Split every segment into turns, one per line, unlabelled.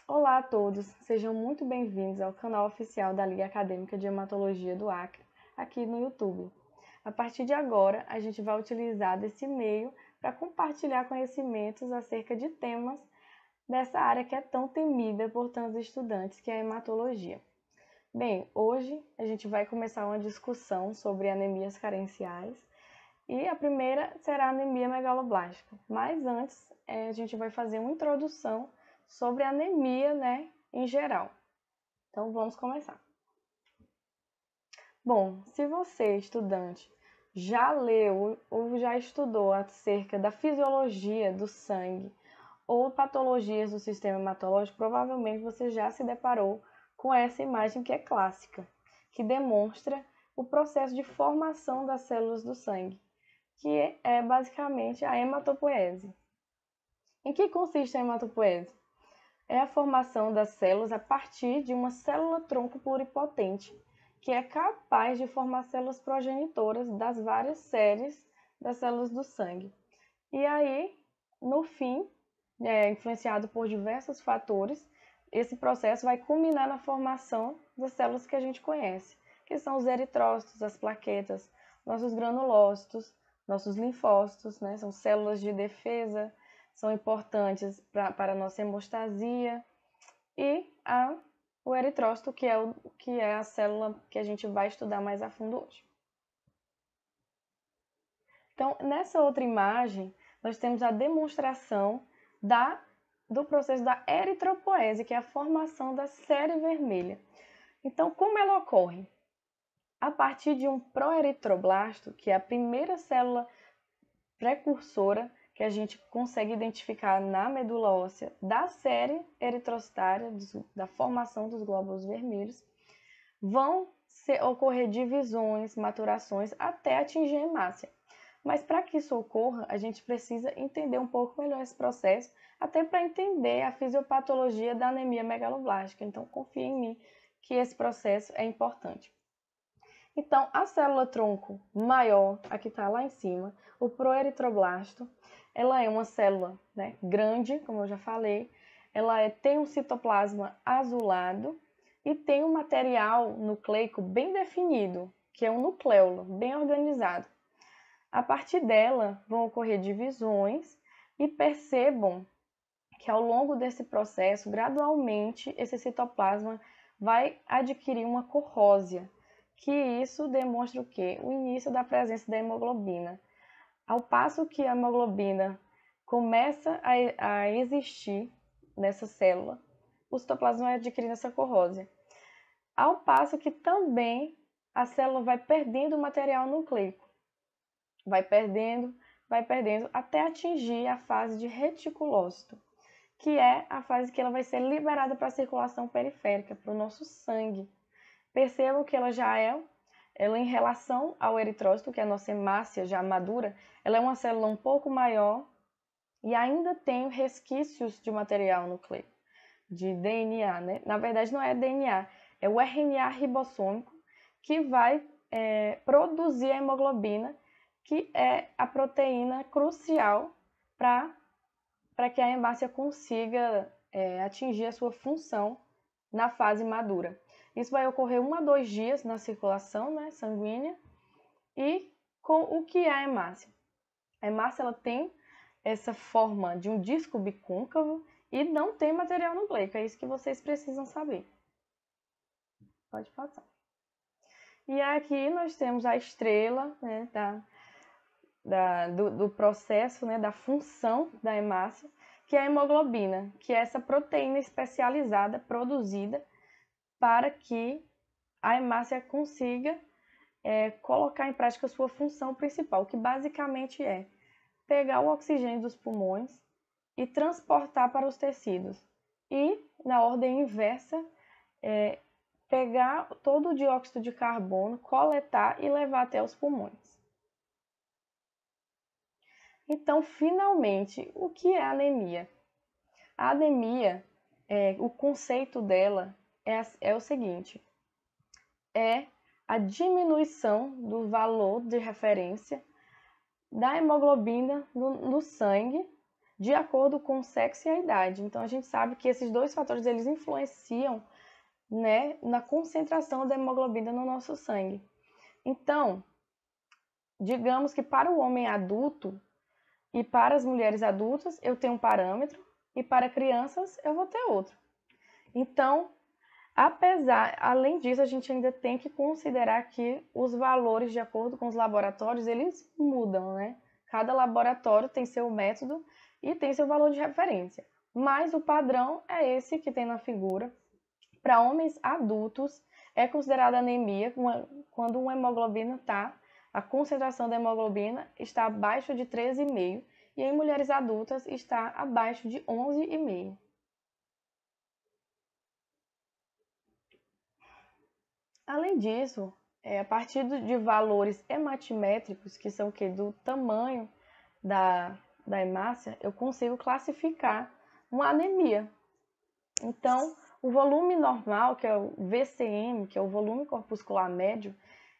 Olá a todos, sejam muito bem-vindos ao canal oficial da Liga Acadêmica de Hematologia do Acre, aqui no YouTube. A partir de agora, a gente vai utilizar desse meio para compartilhar conhecimentos acerca de temas dessa área que é tão temida por tantos estudantes, que é a hematologia. Bem, hoje a gente vai começar uma discussão sobre anemias carenciais e a primeira será a anemia megaloblástica. Mas antes, a gente vai fazer uma introdução sobre a anemia, em geral. Então vamos começar. Bom, se você, estudante, já leu ou já estudou acerca da fisiologia do sangue ou patologias do sistema hematológico, provavelmente você já se deparou com essa imagem que é clássica, que demonstra o processo de formação das células do sangue, que é basicamente a hematopoese. Em que consiste a hematopoese? É a formação das células a partir de uma célula-tronco pluripotente, que é capaz de formar células progenitoras das várias séries das células do sangue. E aí, no fim, influenciado por diversos fatores, esse processo vai culminar na formação das células que a gente conhece, que são os eritrócitos, as plaquetas, nossos granulócitos, nossos linfócitos, né? São células de defesa, são importantes para a nossa hemostasia, e o eritrócito, que é a célula que a gente vai estudar mais a fundo hoje. Então, nessa outra imagem, nós temos a demonstração do processo da eritropoese, que é a formação da série vermelha. Então, como ela ocorre? A partir de um proeritroblasto, que é a primeira célula precursora que a gente consegue identificar na medula óssea da série eritrocitária, da formação dos glóbulos vermelhos, vão ocorrer divisões, maturações, até atingir a hemácia. Mas para que isso ocorra, a gente precisa entender um pouco melhor esse processo, até para entender a fisiopatologia da anemia megaloblástica. Então, confie em mim que esse processo é importante. Então, a célula-tronco maior, a que está lá em cima, o proeritroblasto, ela é uma célula, grande, como eu já falei, ela tem um citoplasma azulado e tem um material nucleico bem definido, que é um nucleolo, bem organizado. A partir dela vão ocorrer divisões e percebam que ao longo desse processo, gradualmente, esse citoplasma vai adquirir uma cor rósea, que isso demonstra o quê? O início da presença da hemoglobina. Ao passo que a hemoglobina começa a existir nessa célula, o citoplasma vai adquirindo essa cor rósea. Ao passo que também a célula vai perdendo o material nucleico. Vai perdendo, até atingir a fase de reticulócito, que é a fase que ela vai ser liberada para a circulação periférica, para o nosso sangue. Percebam que ela em relação ao eritrócito, que é a nossa hemácia já madura, ela é uma célula um pouco maior e ainda tem resquícios de material nucleico, de DNA, né? Na verdade, não é DNA, é o RNA ribossômico que vai produzir a hemoglobina, que é a proteína crucial para que a hemácia consiga atingir a sua função na fase madura. Isso vai ocorrer 1 a 2 dias na circulação sanguínea. E com o que é a hemácia? A hemácia ela tem essa forma de um disco bicôncavo e não tem material nucleico. É isso que vocês precisam saber. Pode passar. E aqui nós temos a estrela, do processo, da função da hemácia, que é a hemoglobina, que é essa proteína especializada produzida para que a hemácia consiga colocar em prática a sua função principal, que basicamente é pegar o oxigênio dos pulmões e transportar para os tecidos. E, na ordem inversa, pegar todo o dióxido de carbono, coletar e levar até os pulmões. Então, finalmente, o que é anemia? A anemia, o conceito dela é o seguinte: é a diminuição do valor de referência da hemoglobina no sangue de acordo com o sexo e a idade. Então, a gente sabe que esses dois fatores eles influenciam, né, na concentração da hemoglobina no nosso sangue. Então, digamos que para o homem adulto e para as mulheres adultas eu tenho um parâmetro e para crianças eu vou ter outro. Então, além disso, a gente ainda tem que considerar que os valores, de acordo com os laboratórios, eles mudam, né? Cada laboratório tem seu método e tem seu valor de referência. Mas o padrão é esse que tem na figura. Para homens adultos, é considerada anemia quando uma hemoglobina a concentração da hemoglobina está abaixo de 13,5 e em mulheres adultas está abaixo de 11,5. Além disso, a partir de valores hematimétricos, que são o quê? Do tamanho da hemácia, eu consigo classificar uma anemia. Então, o volume normal, que é o VCM, que é o volume corpuscular médio,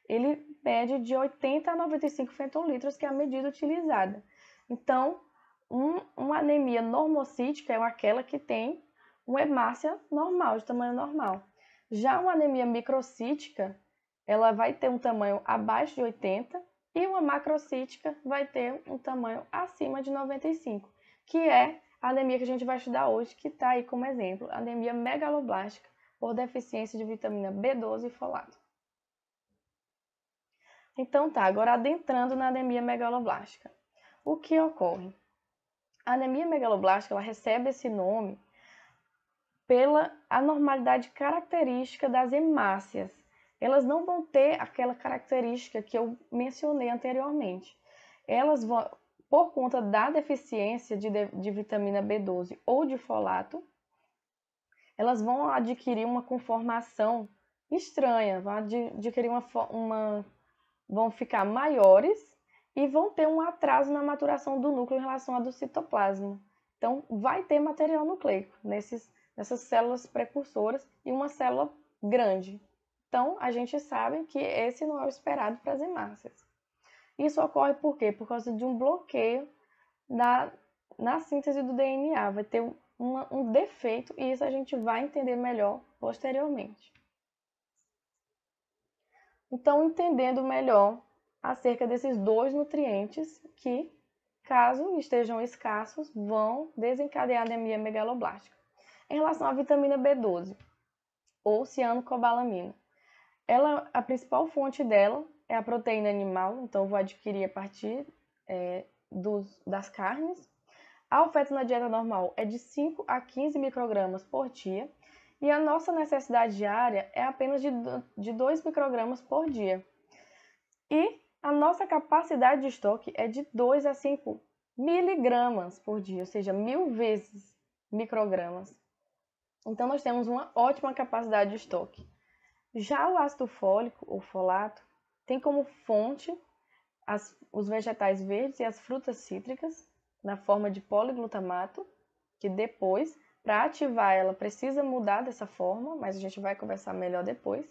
ele mede de 80 a 95 fentolitros, que é a medida utilizada. Então, uma anemia normocítica é aquela que tem uma hemácia normal, de tamanho normal. Já uma anemia microcítica, ela vai ter um tamanho abaixo de 80 e uma macrocítica vai ter um tamanho acima de 95, que é a anemia que a gente vai estudar hoje, que está aí como exemplo, anemia megaloblástica por deficiência de vitamina B12 e folato. Então tá, agora adentrando na anemia megaloblástica. O que ocorre? A anemia megaloblástica ela recebe esse nome pela anormalidade característica das hemácias. Elas não vão ter aquela característica que eu mencionei anteriormente. Elas vão, por conta da deficiência de vitamina B12 ou de folato, elas vão adquirir uma conformação estranha, vão adquirir vão ficar maiores e vão ter um atraso na maturação do núcleo em relação à do citoplasma. Então, vai ter material nucleico nessas células precursoras e uma célula grande. Então, a gente sabe que esse não é o esperado para as hemácias. Isso ocorre por quê? Por causa de um bloqueio na síntese do DNA. Vai ter um defeito e isso a gente vai entender melhor posteriormente. Então, entendendo melhor acerca desses dois nutrientes que, caso estejam escassos, vão desencadear anemia megaloblástica. Em relação à vitamina B12, ou cianocobalamina, a principal fonte dela é a proteína animal, então eu vou adquirir a partir das carnes. A oferta na dieta normal é de 5 a 15 microgramas por dia e a nossa necessidade diária é apenas de 2 microgramas por dia. E a nossa capacidade de estoque é de 2 a 5 miligramas por dia, ou seja, 1000 vezes microgramas. Então, nós temos uma ótima capacidade de estoque. Já o ácido fólico, ou folato, tem como fonte os vegetais verdes e as frutas cítricas, na forma de poliglutamato, que depois, para ativar ela, precisa mudar dessa forma, mas a gente vai conversar melhor depois.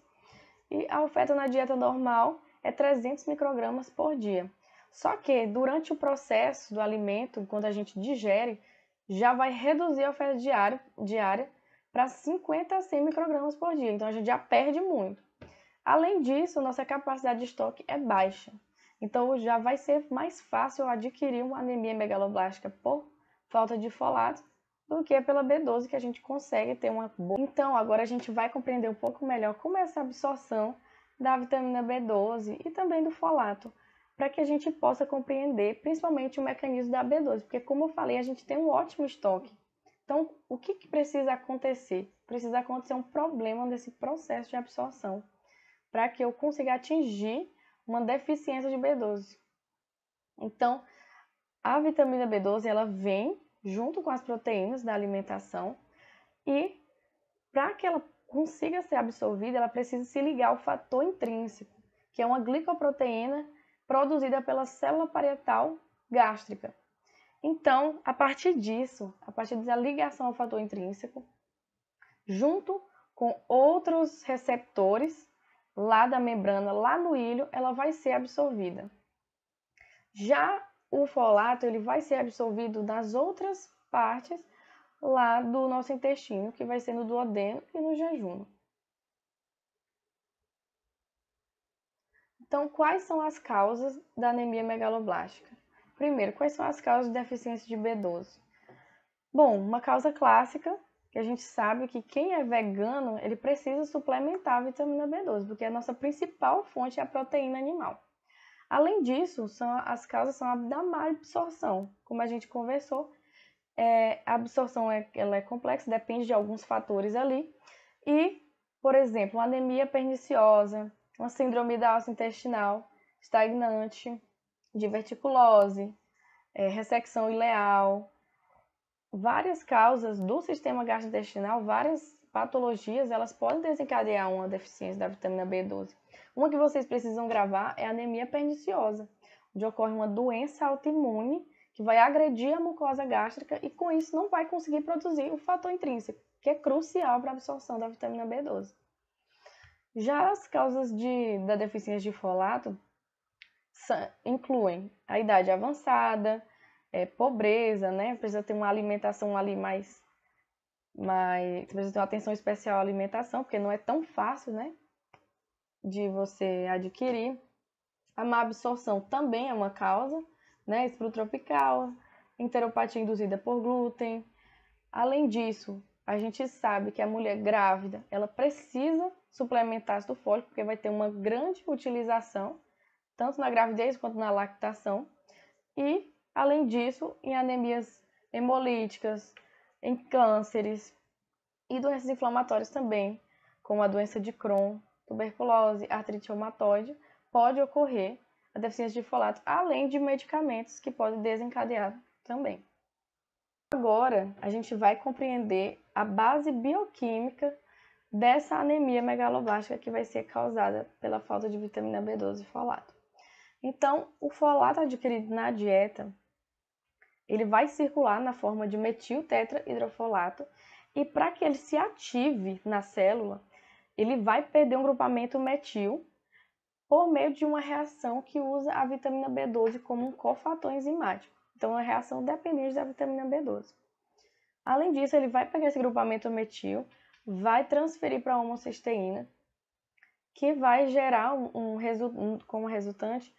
E a oferta na dieta normal é 300 microgramas por dia. Só que, durante o processo do alimento, quando a gente digere, já vai reduzir a oferta diária para 50 a 100 microgramas por dia. Então, a gente já perde muito. Além disso, nossa capacidade de estoque é baixa. Então, já vai ser mais fácil adquirir uma anemia megaloblástica por falta de folato do que pela B12, que a gente consegue ter uma boa. Então, agora a gente vai compreender um pouco melhor como é essa absorção da vitamina B12 e também do folato, para que a gente possa compreender principalmente o mecanismo da B12, porque como eu falei, a gente tem um ótimo estoque. Então, o que precisa acontecer? Precisa acontecer um problema nesse processo de absorção, para que eu consiga atingir uma deficiência de B12. Então, a vitamina B12 ela vem junto com as proteínas da alimentação e para que ela consiga ser absorvida, ela precisa se ligar ao fator intrínseco, que é uma glicoproteína produzida pela célula parietal gástrica. Então, a partir da ligação ao fator intrínseco, junto com outros receptores lá da membrana, lá no ilho, ela vai ser absorvida. Já o folato ele vai ser absorvido nas outras partes lá do nosso intestino, que vai ser no duodeno e no jejum. Então, quais são as causas da anemia megaloblástica? Primeiro, quais são as causas de deficiência de B12? Bom, uma causa clássica, que a gente sabe que quem é vegano, ele precisa suplementar a vitamina B12, porque a nossa principal fonte é a proteína animal. Além disso, as causas são a da má absorção. Como a gente conversou, a absorção ela é complexa, depende de alguns fatores ali. E, por exemplo, uma anemia perniciosa, uma síndrome da alça intestinal estagnante, diverticulose, ressecção ileal, várias causas do sistema gastrointestinal, várias patologias, elas podem desencadear uma deficiência da vitamina B12. Uma que vocês precisam gravar é a anemia perniciosa, onde ocorre uma doença autoimune que vai agredir a mucosa gástrica e com isso não vai conseguir produzir o fator intrínseco, que é crucial para a absorção da vitamina B12. Já as causas da deficiência de folato incluem a idade avançada, pobreza, né? Precisa ter uma alimentação ali mais precisa ter uma atenção especial à alimentação, porque não é tão fácil, né, de você adquirir. A má absorção também é uma causa, né? Esporo tropical, enteropatia induzida por glúten. Além disso, a gente sabe que a mulher grávida, ela precisa suplementar ácido fólico, porque vai ter uma grande utilização, tanto na gravidez quanto na lactação. E, além disso, em anemias hemolíticas, em cânceres e doenças inflamatórias também, como a doença de Crohn, tuberculose, artrite reumatoide, pode ocorrer a deficiência de folato, além de medicamentos que podem desencadear também. Agora, a gente vai compreender a base bioquímica dessa anemia megaloblástica que vai ser causada pela falta de vitamina B12 e folato. Então, o folato adquirido na dieta, ele vai circular na forma de metiltetrahidrofolato e para que ele se ative na célula, ele vai perder um grupamento metil por meio de uma reação que usa a vitamina B12 como um cofator enzimático. Então, é uma reação dependente da vitamina B12. Além disso, ele vai pegar esse grupamento metil, vai transferir para a homocisteína, que vai gerar como resultante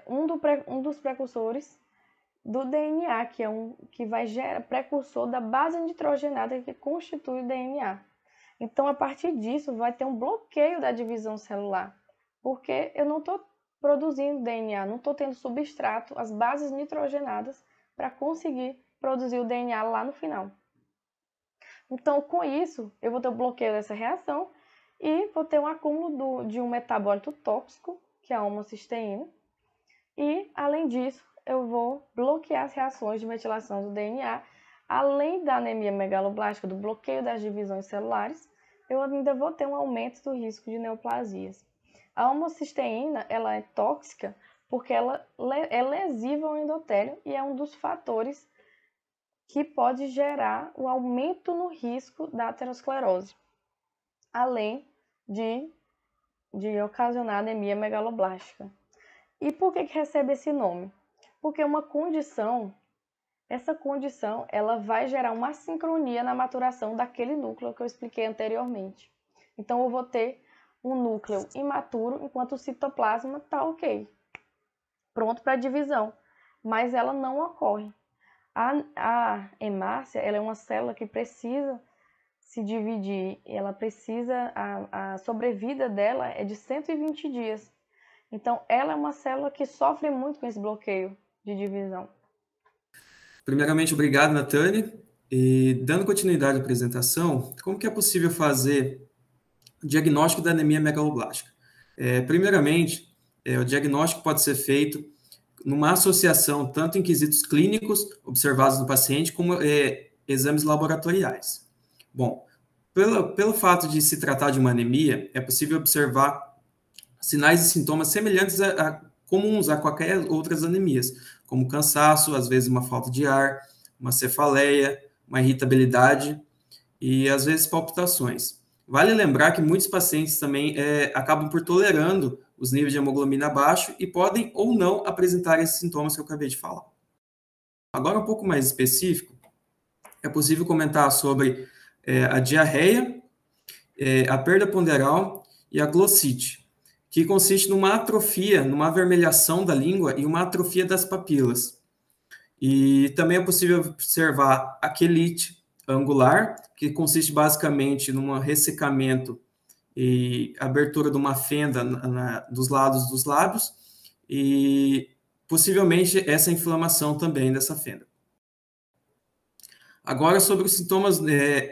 um dos precursores do DNA, que vai gerar precursor da base nitrogenada que constitui o DNA. Então, a partir disso, vai ter um bloqueio da divisão celular, porque eu não estou produzindo DNA, não estou tendo substrato, as bases nitrogenadas, para conseguir produzir o DNA lá no final. Então, com isso, eu vou ter o bloqueio dessa reação e vou ter um acúmulo de um metabólito tóxico, que é a homocisteína. E, além disso, eu vou bloquear as reações de metilação do DNA. Além da anemia megaloblástica, do bloqueio das divisões celulares, eu ainda vou ter um aumento do risco de neoplasias. A homocisteína, ela é tóxica porque ela é lesiva ao endotélio e é um dos fatores que pode gerar o aumento no risco da aterosclerose, além de ocasionar anemia megaloblástica. E por que recebe esse nome? Porque essa condição, ela vai gerar uma assincronia na maturação daquele núcleo que eu expliquei anteriormente. Então, eu vou ter um núcleo imaturo, enquanto o citoplasma está ok, pronto para divisão, mas ela não ocorre. A hemácia, ela é uma célula que precisa se dividir, a sobrevida dela é de 120 dias. Então, ela é uma célula que sofre muito com esse bloqueio de divisão.
Primeiramente, obrigado, Natane. E dando continuidade à apresentação, como que é possível fazer o diagnóstico da anemia megaloblástica? Primeiramente, o diagnóstico pode ser feito numa associação tanto em quesitos clínicos observados no paciente, como exames laboratoriais. Bom, pelo fato de se tratar de uma anemia, é possível observar sinais e sintomas semelhantes comuns a qualquer outras anemias, como cansaço, às vezes uma falta de ar, uma cefaleia, uma irritabilidade e, às vezes, palpitações. Vale lembrar que muitos pacientes também acabam por tolerando os níveis de hemoglobina baixo e podem ou não apresentar esses sintomas que eu acabei de falar. Agora, um pouco mais específico, é possível comentar sobre a diarreia, a perda ponderal e a glossite, que consiste numa atrofia, numa avermelhação da língua e uma atrofia das papilas. E também é possível observar a quelite angular, que consiste basicamente num ressecamento e abertura de uma fenda dos lados dos lábios e possivelmente essa inflamação também dessa fenda. Agora, sobre os sintomas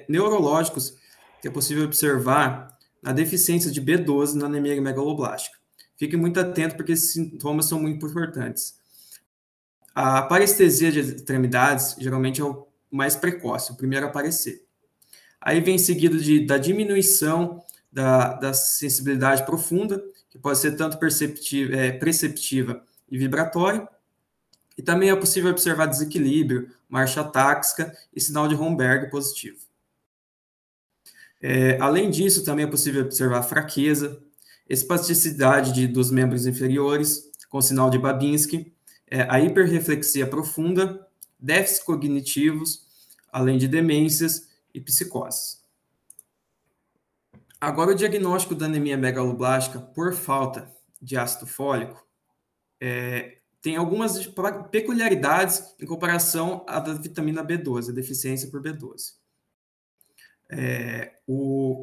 neurológicos que é possível observar na deficiência de B12 na anemia megaloblástica. Fique muito atento porque esses sintomas são muito importantes. A parestesia de extremidades geralmente é o mais precoce, o primeiro a aparecer. Aí vem seguido da diminuição da sensibilidade profunda, que pode ser tanto perceptiva e vibratória, e também é possível observar desequilíbrio, marcha táxica e sinal de Romberg positivo. Além disso, também é possível observar fraqueza, espasticidade dos membros inferiores, com sinal de Babinski, a hiperreflexia profunda, déficits cognitivos, além de demências e psicoses. Agora, o diagnóstico da anemia megaloblástica por falta de ácido fólico tem algumas peculiaridades em comparação à da vitamina B12, a deficiência por B12.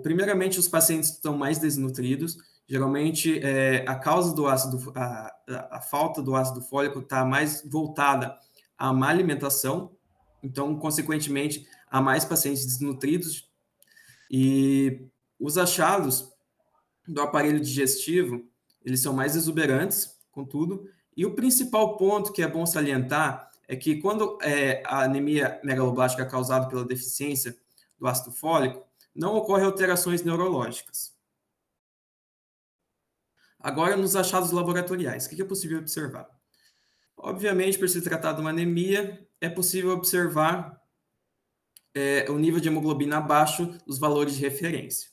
Primeiramente, os pacientes estão mais desnutridos. Geralmente, a causa do ácido, a falta do ácido fólico está mais voltada à má alimentação. Então, consequentemente, há mais pacientes desnutridos. E os achados do aparelho digestivo, eles são mais exuberantes, contudo. E o principal ponto que é bom salientar é que quando a anemia megaloblástica é causada pela deficiência do ácido fólico, não ocorrem alterações neurológicas. Agora, nos achados laboratoriais, o que é possível observar? Obviamente, por se tratar de uma anemia, é possível observar o nível de hemoglobina abaixo dos valores de referência.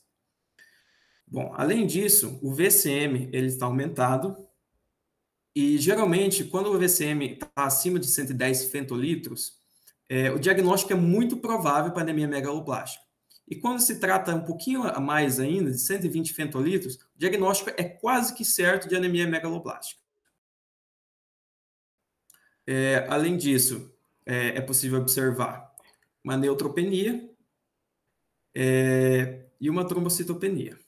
Bom, além disso, o VCM ele está aumentado e, geralmente, quando o VCM está acima de 110 fentolitros, o diagnóstico é muito provável para anemia megaloblástica. E quando se trata um pouquinho a mais ainda, de 120 fentolitros, o diagnóstico é quase que certo de anemia megaloblástica. Além disso, é possível observar uma neutropenia e uma trombocitopenia.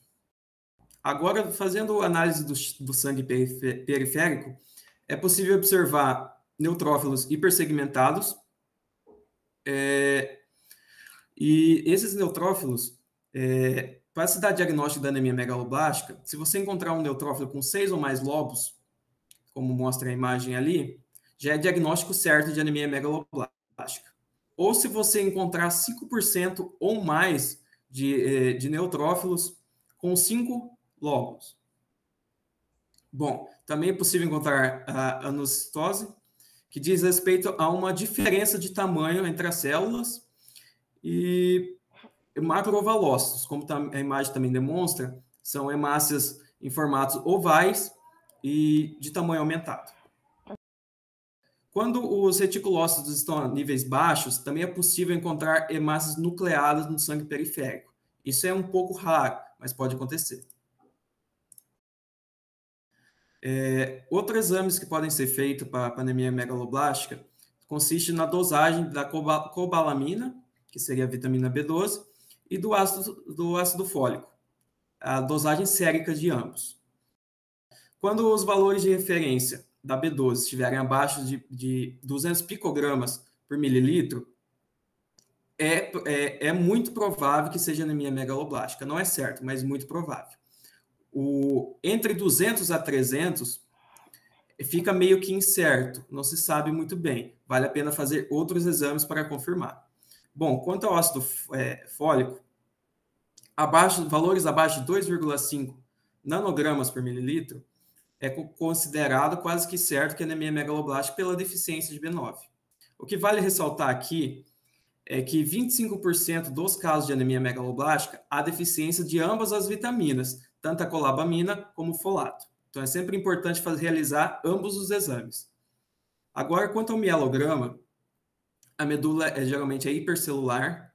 Agora, fazendo análise do sangue periférico, é possível observar neutrófilos hipersegmentados, e esses neutrófilos, para se dar diagnóstico da anemia megaloblástica, se você encontrar um neutrófilo com 6 ou mais lobos, como mostra a imagem ali, já é diagnóstico certo de anemia megaloblástica. Ou se você encontrar 5% ou mais de neutrófilos com 5 lobos. Bom, também é possível encontrar a anocitose, que diz respeito a uma diferença de tamanho entre as células, e macrovalócitos, como a imagem também demonstra, são hemácias em formatos ovais e de tamanho aumentado. Quando os reticulócitos estão a níveis baixos, também é possível encontrar hemácias nucleadas no sangue periférico. Isso é um pouco raro, mas pode acontecer. Outros exames que podem ser feitos para anemia megaloblástica consiste na dosagem da cobalamina, que seria a vitamina B12, e do ácido fólico, a dosagem sérica de ambos. Quando os valores de referência da B12 estiverem abaixo de 200 picogramas por mililitro, é muito provável que seja anemia megaloblástica. Não é certo, mas muito provável. Entre 200 a 300 fica meio que incerto, não se sabe muito bem. Vale a pena fazer outros exames para confirmar. Bom, quanto ao ácido fólico, valores abaixo de 2,5 nanogramas por mililitro é considerado quase que certo que é anemia megaloblástica pela deficiência de B9. O que vale ressaltar aqui é que 25% dos casos de anemia megaloblástica há deficiência de ambas as vitaminas, tanto a colabamina como o folato. Então, é sempre importante realizar ambos os exames. Agora, quanto ao mielograma, a medula geralmente é hipercelular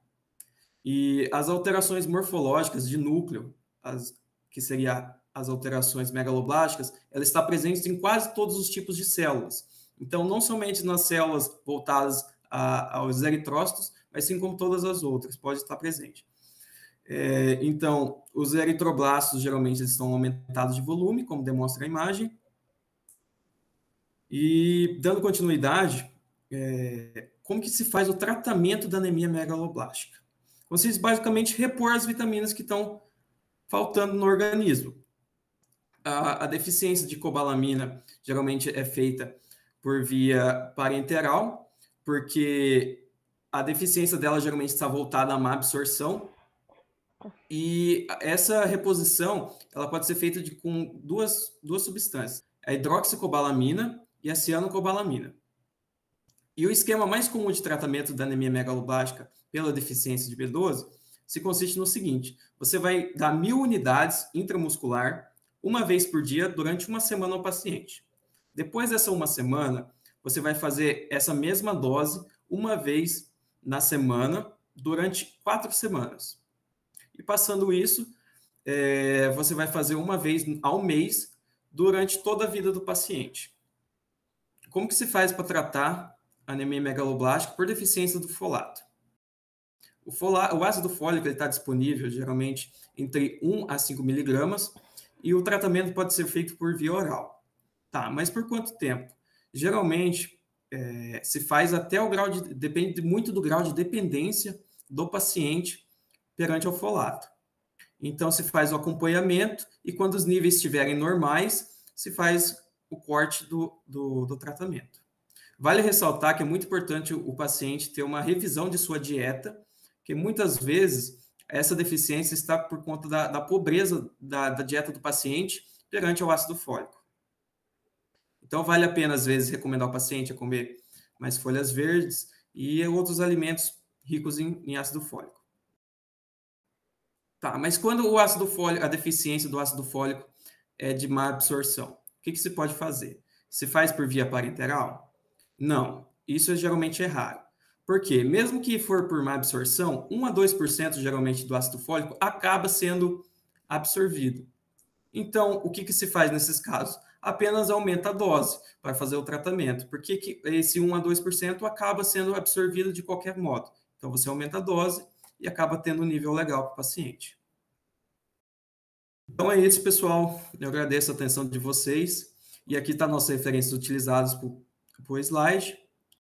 e as alterações morfológicas de núcleo, que seriam as alterações megaloblásticas, ela está presente em quase todos os tipos de células. Então, não somente nas células voltadas aos eritrócitos, mas sim como todas as outras, pode estar presente. Então, os eritroblastos geralmente eles estão aumentados de volume, como demonstra a imagem. E, dando continuidade, como que se faz o tratamento da anemia megaloblástica? Vocês basicamente repor as vitaminas que estão faltando no organismo. A deficiência de cobalamina geralmente é feita por via parenteral, porque a deficiência dela geralmente está voltada à má absorção, e essa reposição ela pode ser feita com duas substâncias, a hidroxicobalamina e a cianocobalamina. E o esquema mais comum de tratamento da anemia megaloblástica pela deficiência de B12 se consiste no seguinte: você vai dar 1.000 unidades intramuscular uma vez por dia durante uma semana ao paciente. Depois dessa uma semana, você vai fazer essa mesma dose uma vez na semana durante 4 semanas. E passando isso, você vai fazer uma vez ao mês durante toda a vida do paciente. Como que se faz para tratar anemia megaloblástica por deficiência do folato? O ácido fólico está disponível geralmente entre 1 a 5 miligramas e o tratamento pode ser feito por via oral. Tá, mas por quanto tempo? Geralmente se faz até o grau de... Depende muito do grau de dependência do paciente perante ao folato. Então, se faz o acompanhamento e quando os níveis estiverem normais, se faz o corte do tratamento. Vale ressaltar que é muito importante o paciente ter uma revisão de sua dieta, que muitas vezes essa deficiência está por conta da pobreza da dieta do paciente perante ao ácido fólico. Então, vale a pena, às vezes, recomendar ao paciente a comer mais folhas verdes e outros alimentos ricos em ácido fólico. Tá, mas quando o ácido fólico, a deficiência do ácido fólico é de má absorção, o que se pode fazer? Se faz por via parenteral? Não, isso geralmente é raro. Por quê? Mesmo que for por má absorção, 1 a 2% geralmente do ácido fólico acaba sendo absorvido. Então, o que se faz nesses casos? Apenas aumenta a dose para fazer o tratamento, porque esse 1 a 2% acaba sendo absorvido de qualquer modo. Então, você aumenta a dose e acaba tendo um nível legal para o paciente. Então é isso, pessoal. Eu agradeço a atenção de vocês. E aqui está nossas referências utilizadas por slide.